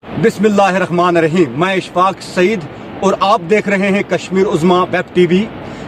बिस्मिल्लाहिर्रहमानिर्रहीम। मैं इशफाक सईद और आप देख रहे हैं कश्मीर उज़्मा वेब टीवी।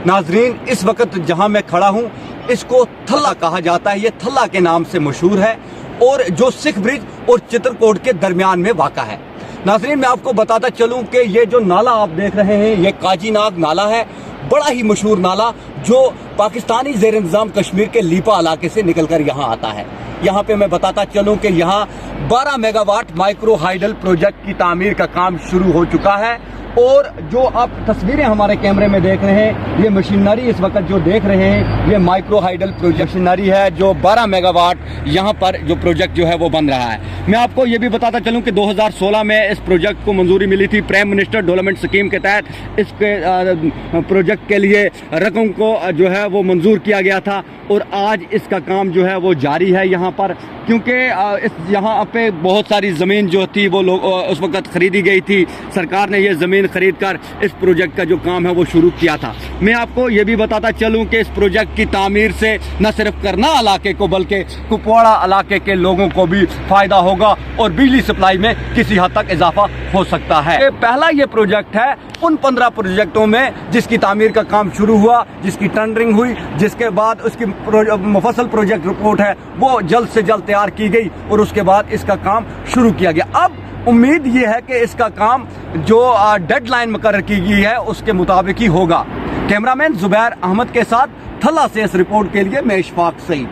नाजरीन, इस वक्त जहां मैं खड़ा हूं इसको थल्ला कहा जाता है। ये थल्ला के नाम से मशहूर है और जो सिख ब्रिज और चित्रकूट के दरमियान में वाक़ा है। नाजरीन, मैं आपको बताता चलूं कि ये जो नाला आप देख रहे हैं ये काजी नाग नाला है। बड़ा ही मशहूर नाला जो पाकिस्तानी ज़ेर इंतज़ाम कश्मीर के लीपा इलाके से निकलकर यहाँ आता है। यहाँ पे मैं बताता चलूं कि यहाँ 12 मेगावाट माइक्रो हाइडल प्रोजेक्ट की तामीर का काम शुरू हो चुका है। और जो आप तस्वीरें हमारे कैमरे में देख रहे हैं, ये मशीनरी इस वक्त जो देख रहे हैं ये माइक्रो हाइडल प्रोजेक्ट मशीनरी है जो 12 मेगावाट यहाँ पर जो प्रोजेक्ट जो है वो बन रहा है। मैं आपको ये भी बताता चलूं कि 2016 में इस प्रोजेक्ट को मंजूरी मिली थी। प्राइम मिनिस्टर डेवलपमेंट स्कीम के तहत इसके प्रोजेक्ट के लिए रकम को जो है वो मंजूर किया गया था और आज इसका काम जो है वो जारी है यहाँ पर, क्योंकि यहाँ पे बहुत सारी ज़मीन जो थी वो लोग उस वक्त ख़रीदी गई थी। सरकार ने ये ज़मीन खरीद कर इस प्रोजेक्ट का जो काम है वो शुरू किया था। मैं आपको ये भी बताता चलूँ कि इस प्रोजेक्ट की तामीर से न सिर्फ करना इलाके को बल्कि कुपवाड़ा इलाके के लोगों को भी फ़ायदा होगा और बिजली सप्लाई में किसी हद तक इजाफा हो सकता है। पहला ये प्रोजेक्ट है उन 15 प्रोजेक्टों में जिसकी तामीर का काम शुरू हुआ, जिसकी टेंडरिंग हुई, जिसके बाद उसकी मुफस्सल प्रोजेक्ट रिपोर्ट है वो जल्द से जल्द तैयार की गई और उसके बाद इसका काम शुरू किया गया। अब उम्मीद ये है कि इसका काम जो डेडलाइन मुकर्रर की गई है उसके मुताबिक ही होगा। कैमरामैन जुबैर अहमद के साथ थल्ला से इस रिपोर्ट के लिए मैं इशफाक सईद।